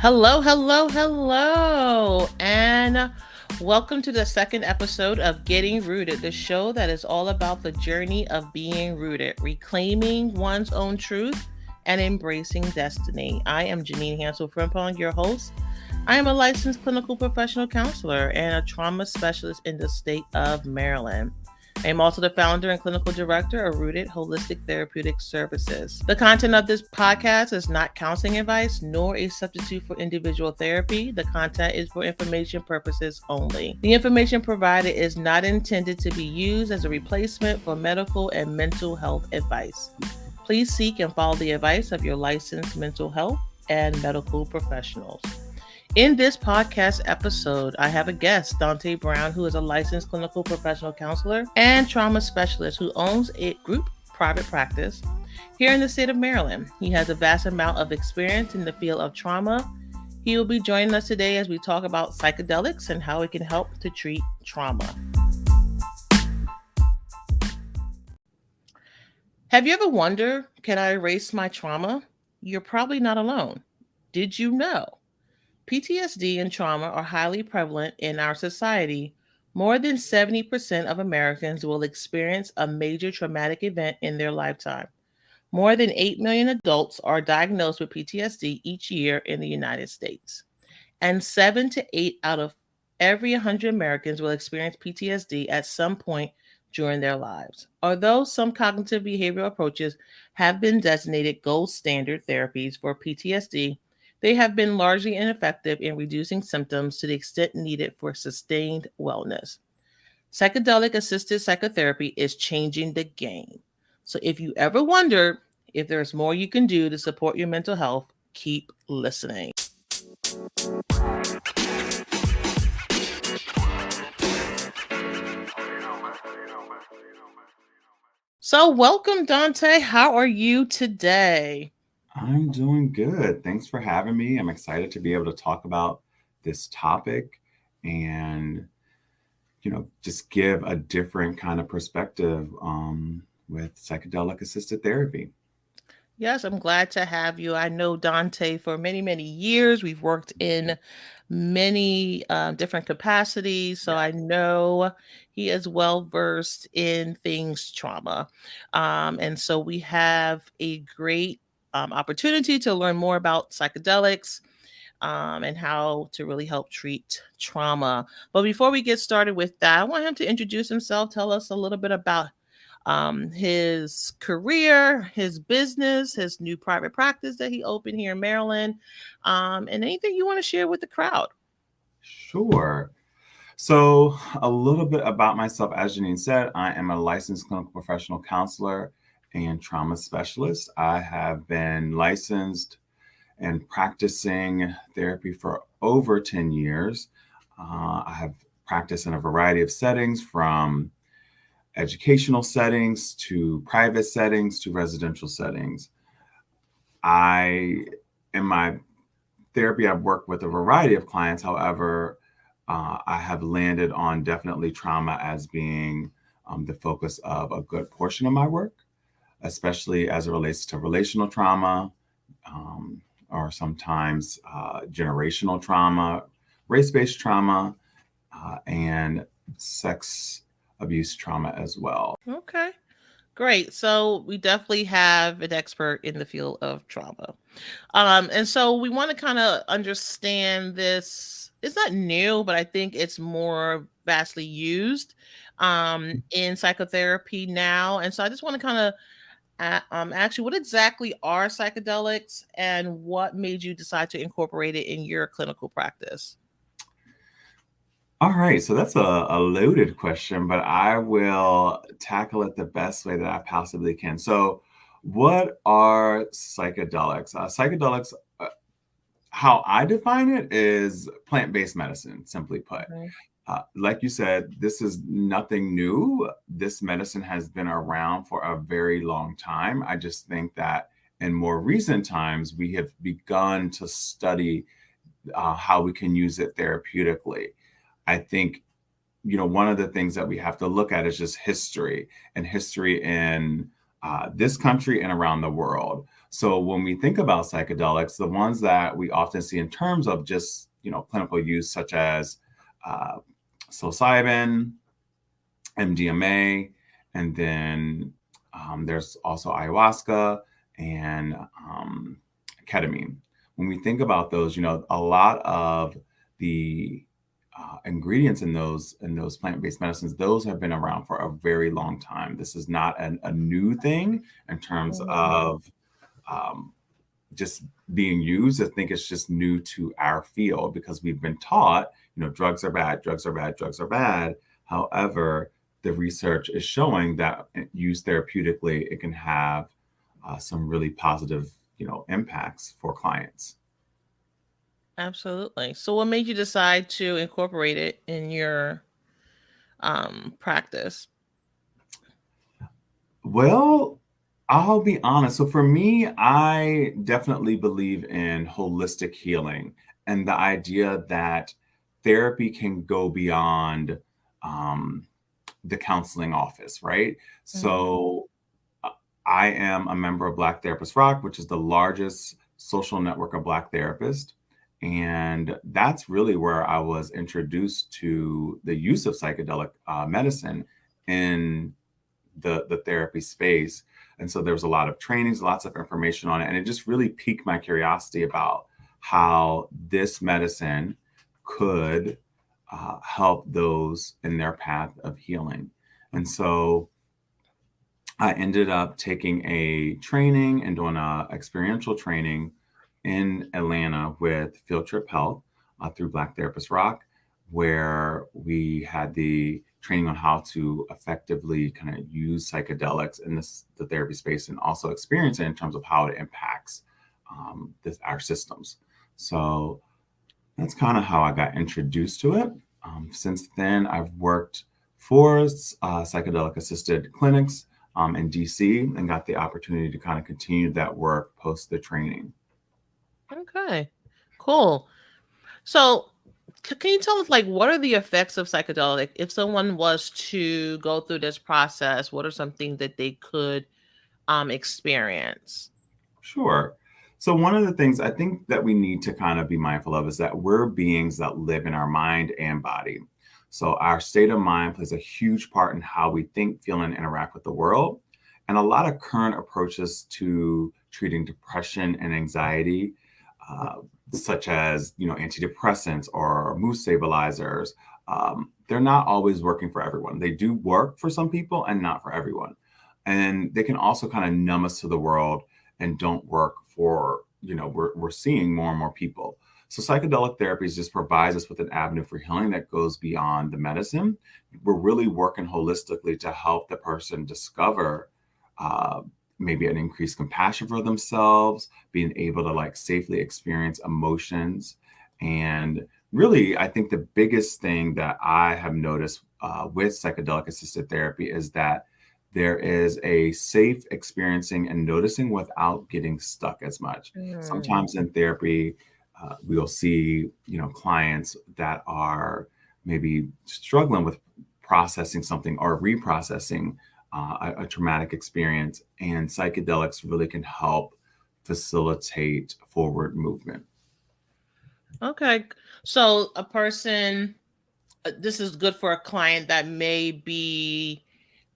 Hello, hello, hello, and welcome to the second episode of Getting Rooted, the show that is all about the journey of being rooted, reclaiming one's own truth, and embracing destiny. I am Janine Hansel Frimpong, your host. I am a licensed clinical professional counselor and a trauma specialist in the state of Maryland. I am also the founder and clinical director of Rooted Holistic Therapeutic Services. The content of this podcast is not counseling advice nor a substitute for individual therapy. The content is for information purposes only. The information provided is not intended to be used as a replacement for medical and mental health advice. Please seek and follow the advice of your licensed mental health and medical professionals. In this podcast episode, I have a guest, Dante Brown, who is a licensed clinical professional counselor and trauma specialist who owns a group private practice here in the state of Maryland. He has a vast amount of experience in the field of trauma. He will be joining us today as we talk about psychedelics and how it can help to treat trauma. Have you ever wondered, can I erase my trauma? You're probably not alone. Did you know? PTSD and trauma are highly prevalent in our society. More than 70% of Americans will experience a major traumatic event in their lifetime. More than 8 million adults are diagnosed with PTSD each year in the United States. And 7 to 8 out of every 100 Americans will experience PTSD at some point during their lives. Although some cognitive behavioral approaches have been designated gold standard therapies for PTSD, they have been largely ineffective in reducing symptoms to the extent needed for sustained wellness. Psychedelic assisted psychotherapy is changing the game. So if you ever wondered if there's more you can do to support your mental health, keep listening. So welcome, Dante. How are you today? I'm doing good. Thanks for having me. I'm excited to be able to talk about this topic and, just give a different kind of perspective with psychedelic assisted therapy. Yes, I'm glad to have you. I know Dante for many, many years. We've worked in many different capacities. So Yeah. I know he is well versed in things trauma. And so we have a great opportunity to learn more about psychedelics and how to really help treat trauma. But before we get started with that, I want him to introduce himself, tell us a little bit about his career, his business, his new private practice that he opened here in Maryland, and anything you want to share with the crowd. Sure. So, a little bit about myself. As Janine said, I am a licensed clinical professional counselor and trauma specialist. I have been licensed and practicing therapy for over 10 years. I have practiced in a variety of settings, from educational settings to private settings to residential settings. In my therapy, I've worked with a variety of clients. However, I have landed on definitely trauma as being the focus of a good portion of my work, especially as it relates to relational trauma, or sometimes generational trauma, race-based trauma, and sex abuse trauma as well. Okay, great. So we definitely have an expert in the field of trauma. And so we want to kind of understand this. It's not new, but I think it's more vastly used in psychotherapy now. And so I just want to kind of ask you, what exactly are psychedelics and what made you decide to incorporate it in your clinical practice? All right, so that's a loaded question, but I will tackle it the best way that I possibly can. So, what are psychedelics? Psychedelics, how I define it, is plant-based medicine, simply put. Mhm. Like you said, this is nothing new. This medicine has been around for a very long time. I just think that in more recent times, we have begun to study how we can use it therapeutically. I think, one of the things that we have to look at is just history, and history in this country and around the world. So when we think about psychedelics, the ones that we often see in terms of just, clinical use, such as uh, psilocybin, MDMA, and then there's also ayahuasca and ketamine. When we think about those, a lot of the ingredients in those plant-based medicines, those have been around for a very long time. This is not a new thing in terms Mhm. of um, just being used. I think it's just new to our field because we've been taught, drugs are bad, drugs are bad, drugs are bad. However, the research is showing that used therapeutically, it can have some really positive, impacts for clients. Absolutely. So, what made you decide to incorporate it in your practice? Well, I'll be honest. So for me, I definitely believe in holistic healing and the idea that therapy can go beyond um, the counseling office, right? Mhm. So uh, I am a member of Black Therapist Rock, which is the largest social network of Black therapists. And that's really where I was introduced to the use of psychedelic medicine in the therapy space. And so there was a lot of trainings, lots of information on it. And it just really piqued my curiosity about how this medicine could help those in their path of healing. And so I ended up taking a training and doing a experiential training in Atlanta with Field Trip Health through Black Therapist Rock, where we had the training on how to effectively kind of use psychedelics in the therapy space and also experience it in terms of how it impacts our systems. So that's kind of how I got introduced to it. Since then, I've worked for psychedelic assisted clinics in DC and got the opportunity to kind of continue that work post the training. Okay. Cool. So, can you tell us, like, what are the effects of psychedelic? If someone was to go through this process, what are some things that they could experience? Sure. So, one of the things I think that we need to kind of be mindful of is that we're beings that live in our mind and body. So, our state of mind plays a huge part in how we think, feel, and interact with the world. And a lot of current approaches to treating depression and anxiety, uh, such as antidepressants or mood stabilizers, they're not always working for everyone. They do work for some people and not for everyone. And they can also kind of numb us to the world and don't work for, we're seeing more and more people. So psychedelic therapies just provides us with an avenue for healing that goes beyond the medicine. We're really working holistically to help the person discover uh, maybe an increased compassion for themselves, being able to like safely experience emotions. And really, I think the biggest thing that I have noticed with psychedelic assisted therapy is that there is a safe experiencing and noticing without getting stuck as much. Mm. Sometimes in therapy, we'll see, clients that are maybe struggling with processing something or reprocessing a traumatic experience, and psychedelics really can help facilitate forward movement. Okay. So, a person, this is good for a client that may be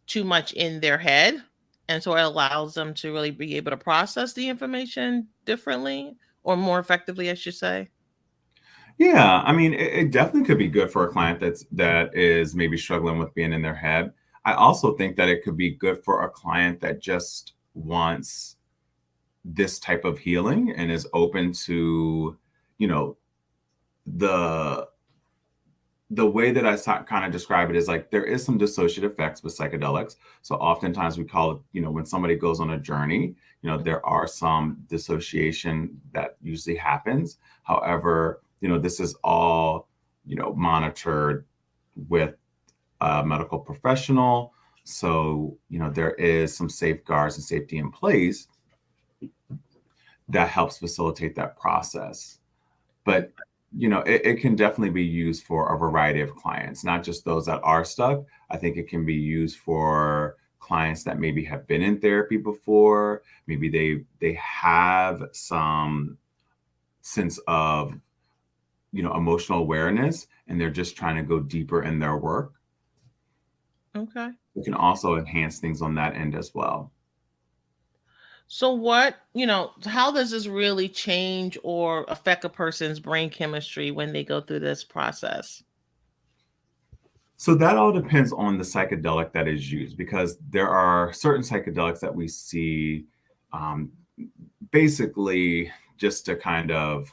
too much in their head. And so it allows them to really be able to process the information differently or more effectively, I should say. Yeah, I mean, it definitely could be good for a client that is maybe struggling with being in their head. I also think that it could be good for a client that just wants this type of healing and is open to, you know, the the way that I kind of describe it is like there is some dissociative effects with psychedelics. So oftentimes we call it, when somebody goes on a journey, Mhm. there are some dissociation that usually happens. However, this is all, monitored with a medical professional. So, there is some safeguards and safety in place that helps facilitate that process. Mm. But it can definitely be used for a variety of clients, not just those that are stuck. I think it can be used for clients that maybe have been in therapy before. Maybe they have some sense of, emotional awareness, and they're just trying to go deeper in their work. Okay. We can also enhance things on that end as well. So how does this really change or affect a person's brain chemistry when they go through this process? So that all depends on the psychedelic that is used, because there are certain psychedelics that we see, um, basically, just to kind of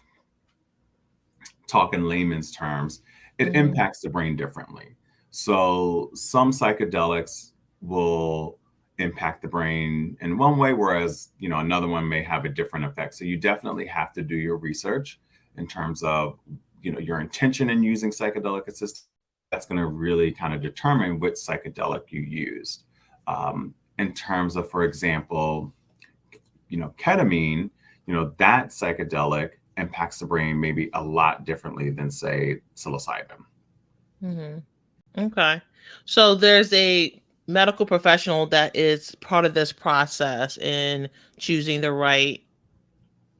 talk in layman's terms, it Mm-hmm. impacts the brain differently. So some psychedelics will impact the brain in one way, whereas another one may have a different effect. So you definitely have to do your research in terms of your intention in using psychedelic assistance. That's going to really kind of determine which psychedelic you used. In terms of, for example, ketamine, that psychedelic impacts the brain maybe a lot differently than, say, psilocybin. Mm-hmm. Okay. So there's a medical professional that is part of this process in choosing the right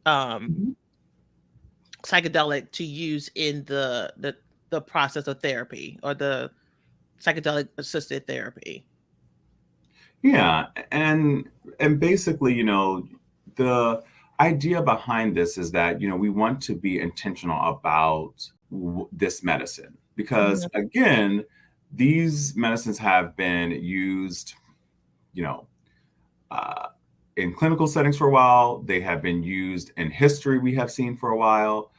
um Mhm. psychedelic to use in the process of therapy or the psychedelic assisted therapy. Yeah, and basically, the idea behind this is that we want to be intentional about this medicine, because Mhm. again, these medicines have been used, you know, uh, in clinical settings for a while. They have been used in history, we have seen for a while.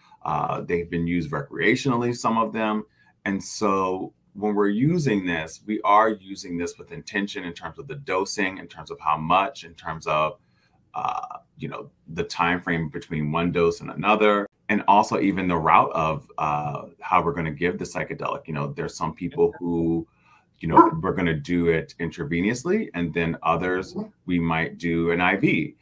They've been used recreationally, some of them. And so when we're using this, we are using this with intention in terms of the dosing, in terms of how much, in terms of the time frame between one dose and another, and also even the route of how we're going to give the psychedelic. There's some people who we're going to do it intravenously, and then others we might do an IV.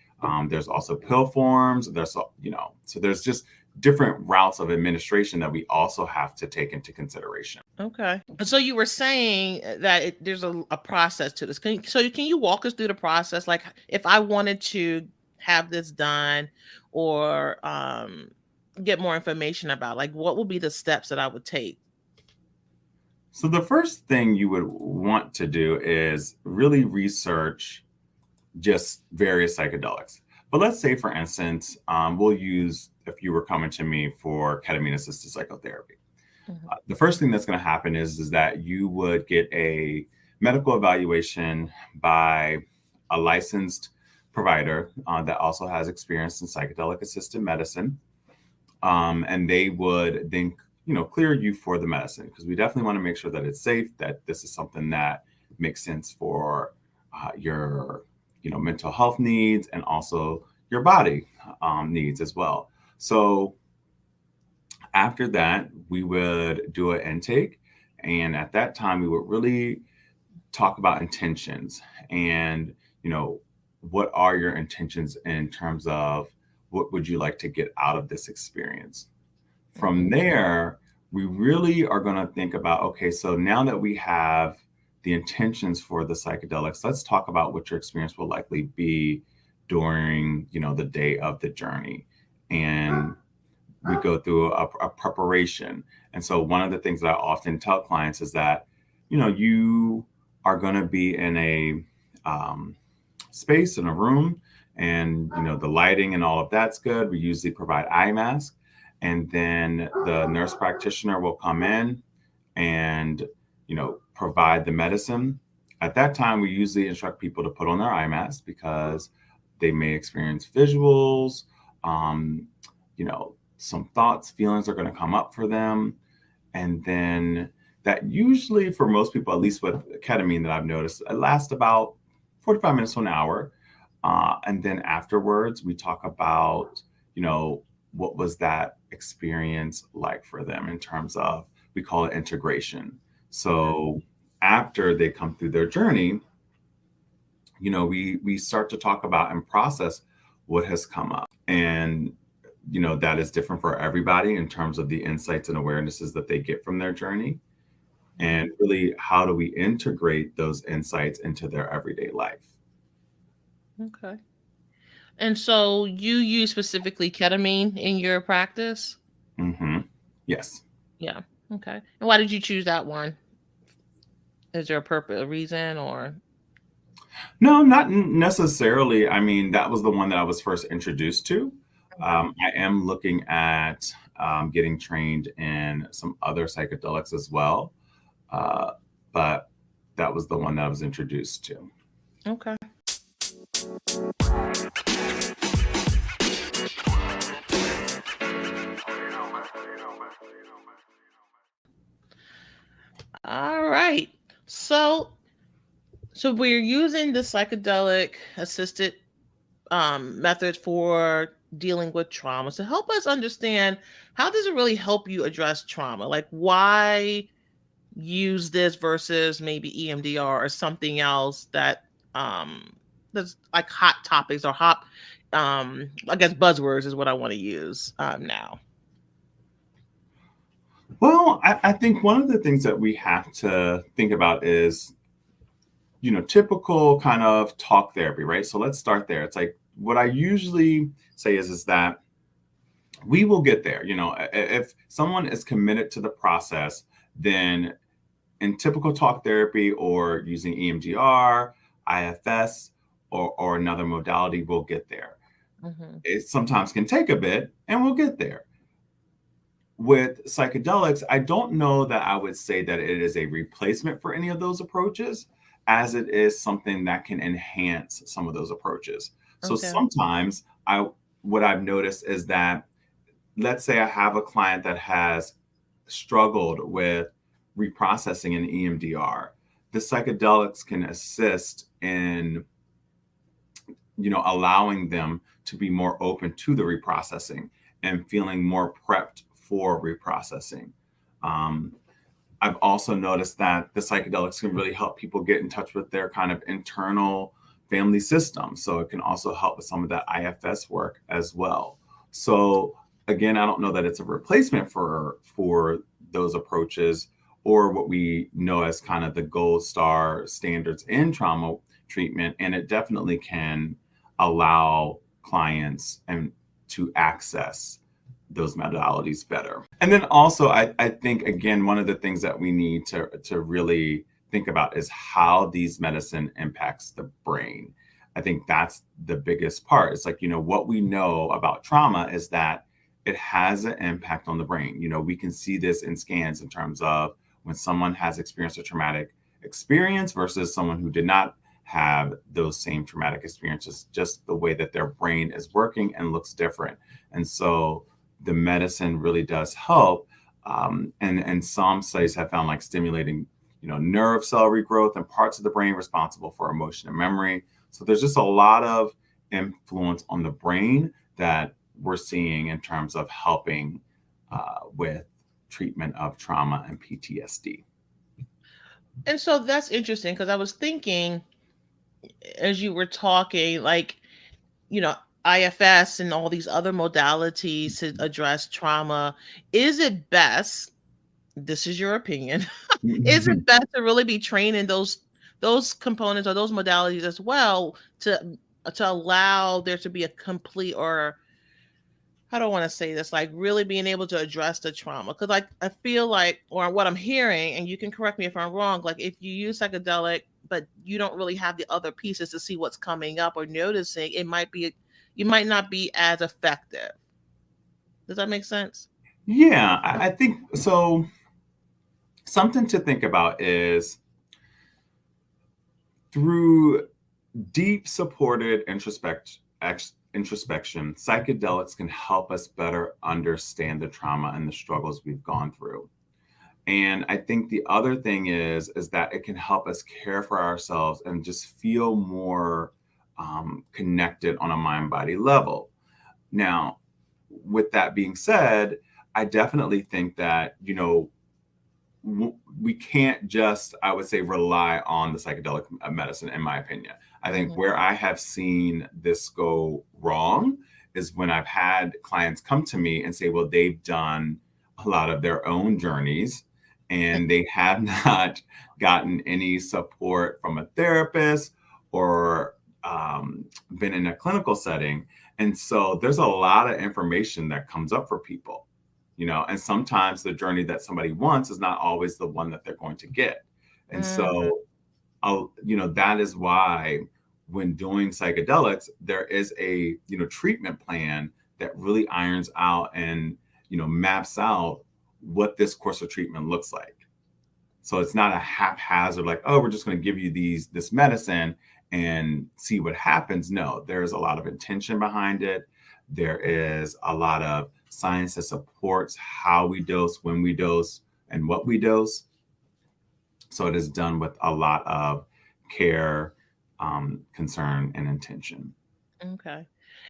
There's also pill forms. So there's just different routes of administration that we also have to take into consideration. Okay. So you were saying that there's a process to this. Can you walk us through the process? Like if I wanted to have this done or get more information about, like what would be the steps that I would take? So the first thing you would want to do is really research just various psychedelics. But let's say, for instance, we'll use, if you were coming to me for ketamine assisted psychotherapy. Mhm. The first thing that's going to happen is that you would get a medical evaluation by a licensed provider that also has experience in psychedelic assisted medicine. And they would then, clear you for the medicine, because we definitely want to make sure that it's safe, that this is something that makes sense for your, mental health needs, and also your body needs as well. So after that, we would do an intake. And at that time, we would really talk about intentions and, what are your intentions in terms of what would you like to get out of this experience? From Mhm. there, we really are going to think about, okay, so now that we have the intentions for the psychedelics, let's talk about what your experience will likely be during, the day of the journey. And we go through a preparation. And so one of the things that I often tell clients is that, you are going to be in a space, in a room, and the lighting and all of that's good. We usually provide eye masks, and then the nurse practitioner will come in and provide the medicine. At that time, we usually instruct people to put on their eye masks, because they may experience visuals, some thoughts, feelings are going to come up for them. And then that usually, for most people, at least with ketamine that I've noticed, it lasts about 45 minutes to an hour. And then afterwards, we talk about, what was that experience like for them in terms of, we call it integration. Okay. So after they come through their journey, we start to talk about and process what has come up. And that is different for everybody in terms of the insights and awarenesses that they get from their journey. and really how do we integrate those insights into their everyday life. Okay. And so you use specifically ketamine in your practice? Hmm. Yes. Yeah. Okay. And why did you choose that one? Is there a purpose, a reason, or? No, not necessarily. I mean, that was the one that I was first introduced to. Okay. I am looking at getting trained in some other psychedelics as well, uh, but that was the one that I was introduced to. Okay. All right. So, so we're using the psychedelic assisted methods for dealing with trauma. So help us understand, how does it really help you address trauma? Like, why use this versus maybe EMDR or something else that um that's like hot topics or hot I guess buzzwords is what I want to use now. Well, I think one of the things that we have to think about is, typical kind of talk therapy, right? So let's start there. It's like what I usually say is that we will get there. If someone is committed to the process, then in typical talk therapy or using EMDR, IFS, or another modality, we'll get there. Hmm. It sometimes can take a bit, and we'll get there. With psychedelics, I don't know that I would say that it is a replacement for any of those approaches, as it is something that can enhance some of those approaches. So Okay. sometimes what I've noticed is that, let's say I have a client that has struggled with reprocessing an EMDR, the psychedelics can assist in, allowing them to be more open to the reprocessing and feeling more prepped for reprocessing. Um, I've also noticed that the psychedelics can really help people get in touch with their kind of internal family system. So it can also help with some of that IFS work as well. So again, I don't know that it's a replacement for those approaches or what we know as kind of the gold star standards in trauma treatment. And it definitely can allow clients and to access those modalities better. And then also, I think, again, one of the things that we need to really think about is how these medicine impacts the brain. I think that's the biggest part. It's like, what we know about trauma is that it has an impact on the brain. We can see this in scans in terms of when someone has experienced a traumatic experience versus someone who did not have those same traumatic experiences, just the way that their brain is working and looks different. And so the medicine really does help. And some studies have found like stimulating, nerve cell regrowth and parts of the brain responsible for emotion and memory. So there's just a lot of influence on the brain that we're seeing in terms of helping with treatment of trauma and PTSD. And so that's interesting because I was thinking as you were talking, like, you know, IFS and all these other modalities to address trauma, is it best, this is your opinion, is it best to really be trained in those components or those modalities as well to allow there to be a complete, or I don't want to say this, like really being able to address the trauma? Because like I feel like, or what I'm hearing, and you can correct me if I'm wrong, like if you use psychedelic but you don't really have the other pieces to see what's coming up or noticing, it might be, you might not be as effective. Does that make sense? Yeah, I think so. Something to think about is through deep supported introspection, psychedelics can help us better understand the trauma and the struggles we've gone through. And I think the other thing is that it can help us care for ourselves and just feel more connected on a mind body level. Now, with that being said, I definitely think that, we can't just, I would say, rely on the psychedelic medicine, in my opinion. I think Hmm. where I have seen this go wrong is when I've had clients come to me and say, well, they've done a lot of their own journeys and they have not gotten any support from a therapist or been in a clinical setting. And so there's a lot of information that comes up for people, and sometimes the journey that somebody wants is not always the one that they're going to get. And Mhm. so, that is why when doing psychedelics, there is a, treatment plan that really irons out and, maps out what this course of treatment looks like. So it's not a haphazard, like, oh, we're just going to give you this medicine and see what happens. No, there's a lot of intention behind it. There is a lot of science that supports how we dose, when we dose, and what we dose. So it is done with a lot of care, concern, and intention. Okay.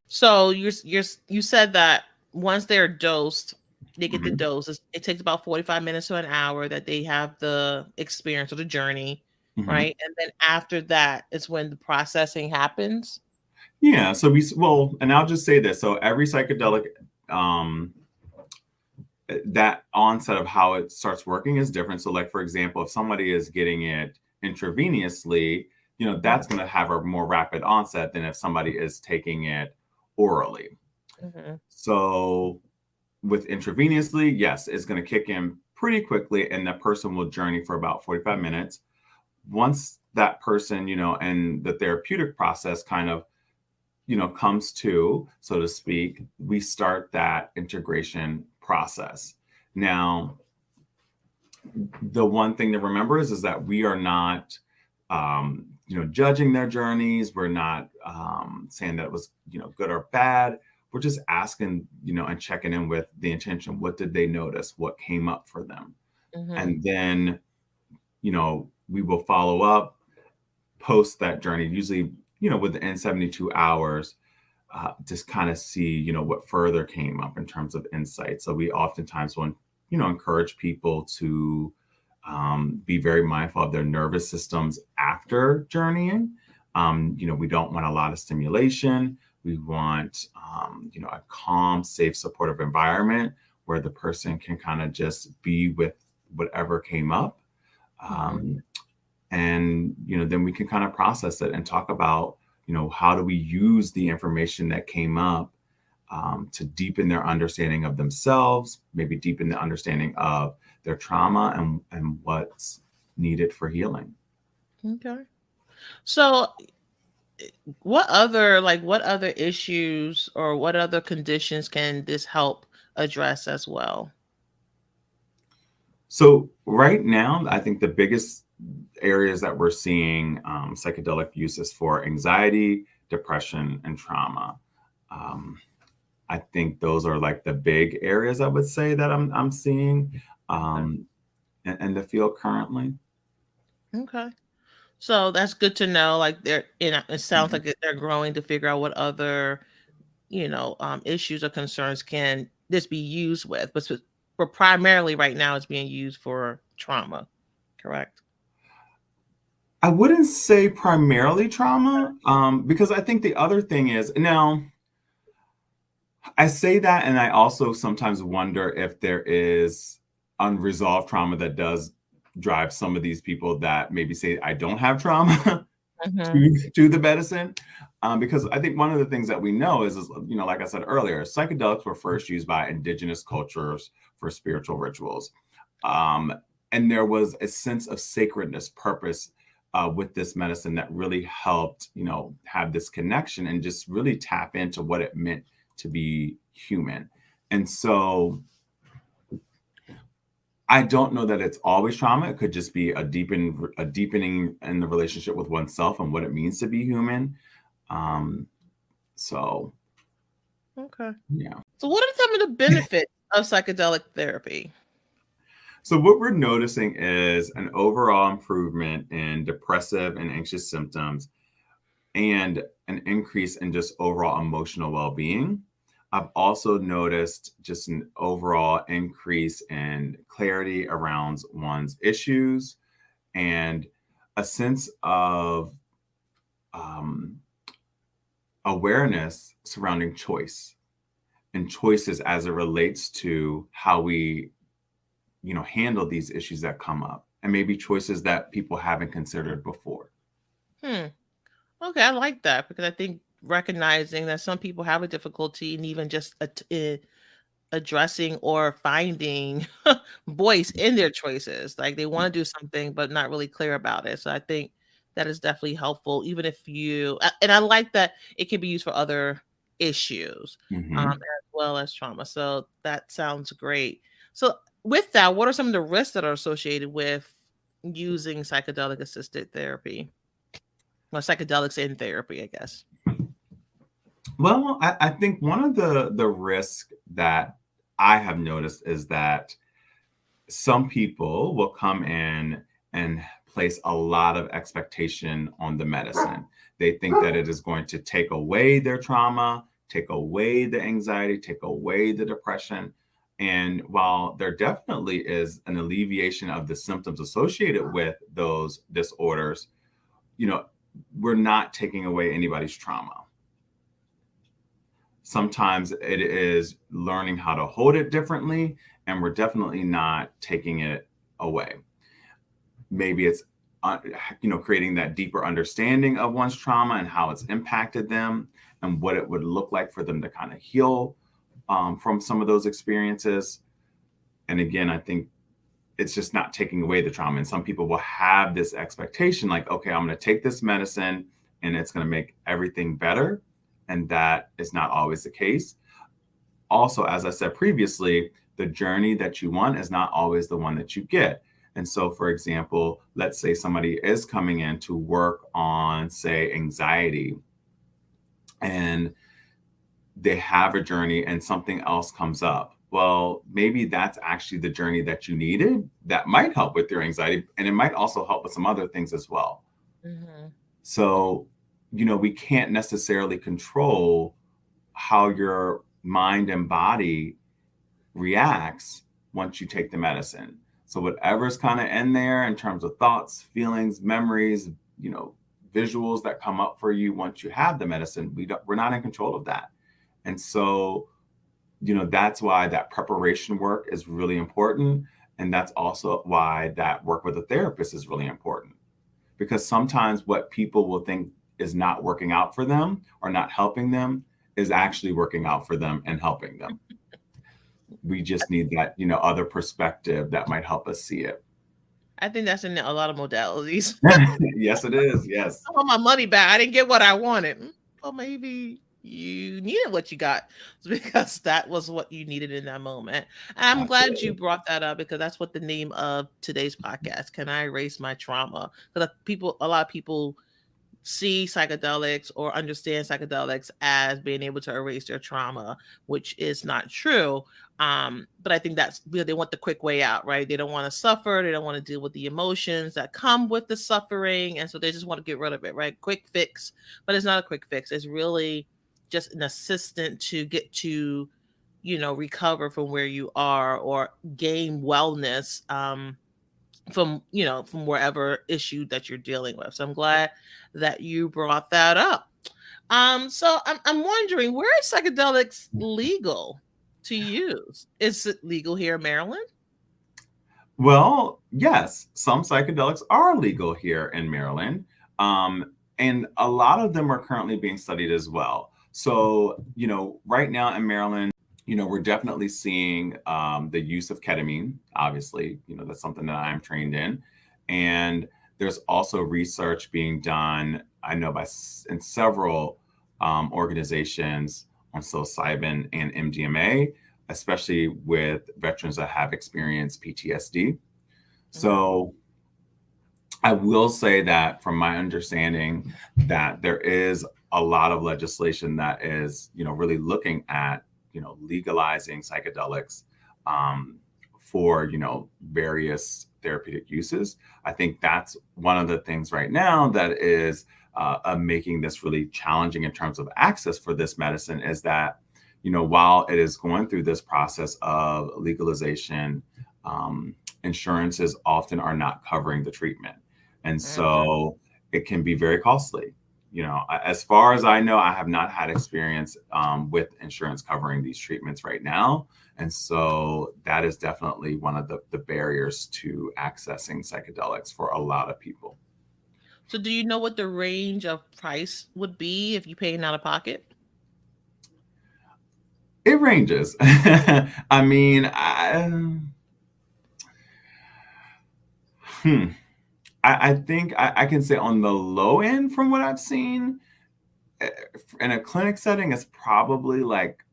So you said that once they're dosed, they get the Mhm. dose. It takes about 45 minutes to an hour that they have the experience or the journey, Mhm. right? And then after that is when the processing happens. Yeah. So and I'll just say this. So every psychedelic, um, that onset of how it starts working is different. So, like for example, if somebody is getting it intravenously, that's going to have a more rapid onset than if somebody is taking it orally. Mm-hmm. So, with intravenously, yes, it's going to kick in pretty quickly, and that person will journey for about 45 minutes. Once that person, and the therapeutic process kind of, comes to, so to speak, we start that integration process. Now, the one thing to remember is that we are not, judging their journeys. We're not saying that it was, good or bad. We're just asking, and checking in with the intention. What did they notice? What came up for them? Mm-hmm. And then, we will follow up post that journey, usually, within 72 hours, just kind of see, what further came up in terms of insight. So we oftentimes want, encourage people to be very mindful of their nervous systems after journeying. We don't want a lot of stimulation. We want, a calm, safe, supportive environment where the person can kind of just be with whatever came up. Mm-hmm. Um, and then we can kind of process it and talk about, how do we use the information that came up, to deepen their understanding of themselves, maybe deepen the understanding of their trauma and what's needed for healing. Okay. So what other issues or what other conditions can this help address as well? So right now, I think the biggest areas that we're seeing psychedelic uses for anxiety, depression, and trauma. Um, I think those are like the big areas I would say that I'm seeing, Okay. um, in the field currently. Okay. So that's good to know. Like it sounds Mhm. like they're growing to figure out what other, issues or concerns can this be used with. But primarily right now it's being used for trauma. Correct. I wouldn't say primarily trauma, because I think the other thing is now I say that, and I also sometimes wonder if there is unresolved trauma that does drive some of these people that maybe say I don't have trauma Hmm. to the medicine. Because I think one of the things that we know is, like I said earlier, psychedelics were first used by indigenous cultures for spiritual rituals. Um, and there was a sense of sacredness, purpose, with this medicine that really helped, have this connection and just really tap into what it meant to be human. And so I don't know that it's always trauma. It could just be a deepening in the relationship with oneself and what it means to be human. Um, so Okay. yeah. So what are some of the benefits of psychedelic therapy? So what we're noticing is an overall improvement in depressive and anxious symptoms and an increase in just overall emotional well-being. I've also noticed just an overall increase in clarity around one's issues and a sense of um, awareness surrounding choice and choices as it relates to how we handle these issues that come up, and maybe choices that people haven't considered before. Hmm. Okay, I like that because I think recognizing that some people have a difficulty in even just addressing or finding voice in their choices. Like they want to do something, but not really clear about it. So I think that is definitely helpful, even if and I like that it can be used for other issues Hmm. as well as trauma. So that sounds great. So, with that, what are some of the risks that are associated with using psychedelic assisted therapy or psychedelics in therapy, I guess? Well, I think one of the risks that I have noticed is that some people will come in and place a lot of expectation on the medicine. They think that it is going to take away their trauma, take away the anxiety, take away the depression. And while there definitely is an alleviation of the symptoms associated with those disorders, you know, we're not taking away anybody's trauma. Sometimes it is learning how to hold it differently, and we're definitely not taking it away. Maybe it's creating that deeper understanding of one's trauma and how it's impacted them and what it would look like for them to kind of heal from some of those experiences. And again, I think it's just not taking away the trauma. And some people will have this expectation like, okay, I'm going to take this medicine and it's going to make everything better. And that is not always the case. Also, as I said previously, the journey that you want is not always the one that you get. And so, for example, let's say somebody is coming in to work on, say, anxiety, and they have a journey and something else comes up. Well, maybe that's actually the journey that you needed. That might help with your anxiety, and it might also help with some other things as well. Hmm. So, we can't necessarily control how your mind and body reacts once you take the medicine. So whatever's kind of in there in terms of thoughts, feelings, memories, visuals that come up for you once you have the medicine, we're not in control of that. And so, that's why that preparation work is really important. And that's also why that work with a therapist is really important. Because sometimes what people will think is not working out for them or not helping them is actually working out for them and helping them. We just need that, other perspective that might help us see it. I think that's in a lot of modalities. Yes, it is. Yes. I want my money back. I didn't get what I wanted. Well, maybe you needed what you got because that was what you needed in that moment. And I'm glad you Absolutely. brought that up because that's what the name of today's podcast. Can I erase my trauma? Because a lot of people see psychedelics or understand psychedelics as being able to erase their trauma, which is not true. But I think that's they want the quick way out, right? They don't want to suffer. They don't want to deal with the emotions that come with the suffering. And so they just want to get rid of it, right? Quick fix. But it's not a quick fix. It's really just an assistant to get to, recover from where you are or gain wellness. From wherever issue that you're dealing with. So I'm glad that you brought that up. So I'm wondering, where is psychedelics legal to use? Is it legal here in Maryland? Well, yes, some psychedelics are legal here in Maryland. And a lot of them are currently being studied as well. So, right now in Maryland, we're definitely seeing the use of ketamine. Obviously, that's something that I'm trained in. And there's also research being done, I know, in several organizations on psilocybin and MDMA, especially with veterans that have experienced PTSD. Mhm. So I will say that from my understanding that there is a lot of legislation that is, really looking at, legalizing psychedelics for, various therapeutic uses. I think that's one of the things right now that is making this really challenging in terms of access for this medicine is that, while it is going through this process of legalization, insurances often are not covering the treatment. And Mhm. so it can be very costly. As far as I know, I have not had experience with insurance covering these treatments right now. And so that is definitely one of the barriers to accessing psychedelics for a lot of people. So do you know what the range of price would be if you paid out of pocket? It ranges. I mean, hmm. I think I can say on the low end from what I've seen, eh, in a clinic setting, it's probably like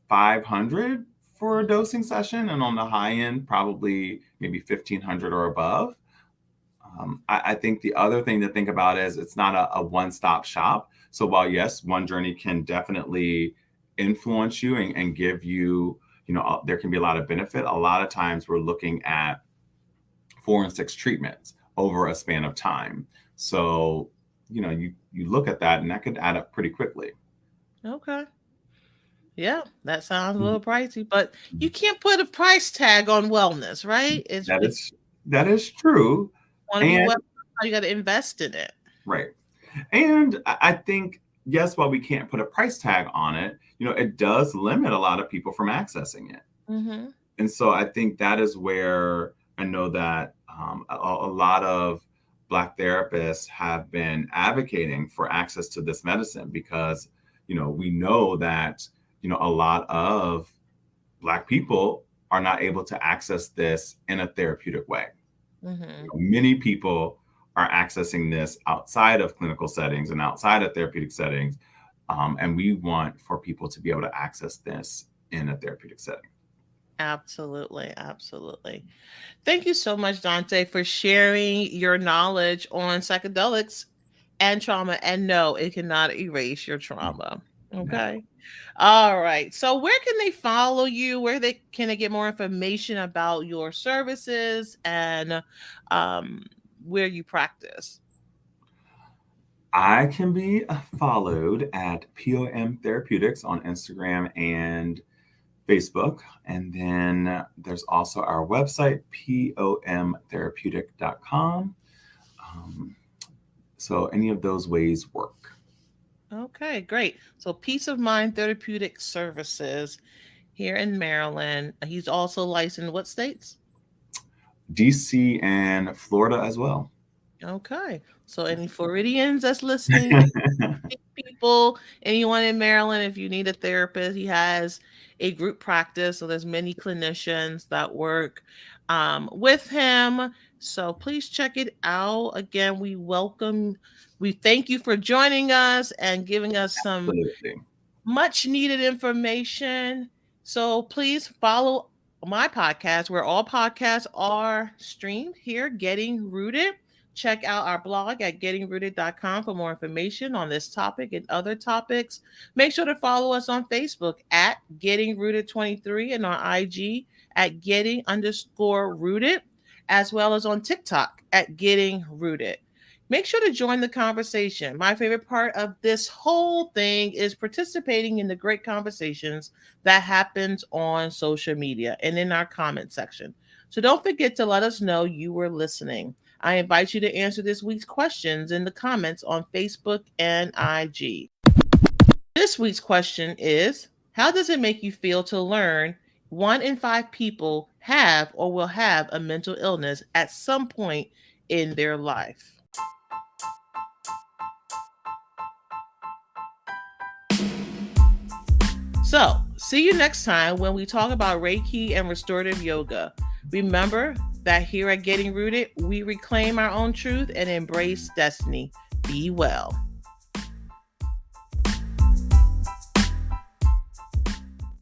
500 for a dosing session, and on the high end, probably maybe 1500 or above. I think the other thing to think about is it's not a one-stop shop. So while yes, one journey can definitely influence you and give you, there can be a lot of benefit. A lot of times we're looking at 4 and 6 treatments over a span of time. So, you look at that and that could add up pretty quickly. Okay. Yeah, that sounds a Mhm. little pricey, but you can't put a price tag on wellness, right? It's That if is that is true. you want to be And well, you got to invest in it. right. And I think, yes, while we can't put a price tag on it, it does limit a lot of people from accessing it. Mm-hmm. And so I think that is where I know that a lot of Black therapists have been advocating for access to this medicine because, we know that, a lot of Black people are not able to access this in a therapeutic way. Mm-hmm. Many people are accessing this outside of clinical settings and outside of therapeutic settings. And we want for people to be able to access this in a therapeutic setting. Absolutely, absolutely. Thank you so much, Dante, for sharing your knowledge on psychedelics and trauma. And no, it cannot erase your trauma. Never. Okay. All right. So where can they follow you? Where they can they get more information about your services and um, where you practice? I can be followed at POM Therapeutics on Instagram and Facebook. And then there's also our website, pomtherapeutic.com. Um, so any of those ways work. Okay, great. So Peace of Mind Therapeutic Services here in Maryland. He's also licensed what states? DC and Florida as well. Okay. So any Floridians that's listening, any people, anyone in Maryland, if you need a therapist, he has a group practice. So there's many clinicians that work with him. So please check it out. Again, we thank you for joining us and giving us some Absolutely. much needed information. So please follow my podcast where all podcasts are streamed here, Getting Rooted. Check out our blog at gettingrooted.com for more information on this topic and other topics. Make sure to follow us on Facebook at Getting Rooted 23 and on IG at Getting_Rooted, as well as on TikTok at Getting Rooted. Make sure to join the conversation. My favorite part of this whole thing is participating in the great conversations that happens on social media and in our comment section. So don't forget to let us know you were listening. I invite you to answer this week's questions in the comments on Facebook and IG. This week's question is, how does it make you feel to learn 1 in 5 people have or will have a mental illness at some point in their life? So, see you next time when we talk about Reiki and restorative yoga. Remember that here at Getting Rooted, we reclaim our own truth and embrace destiny. Be well.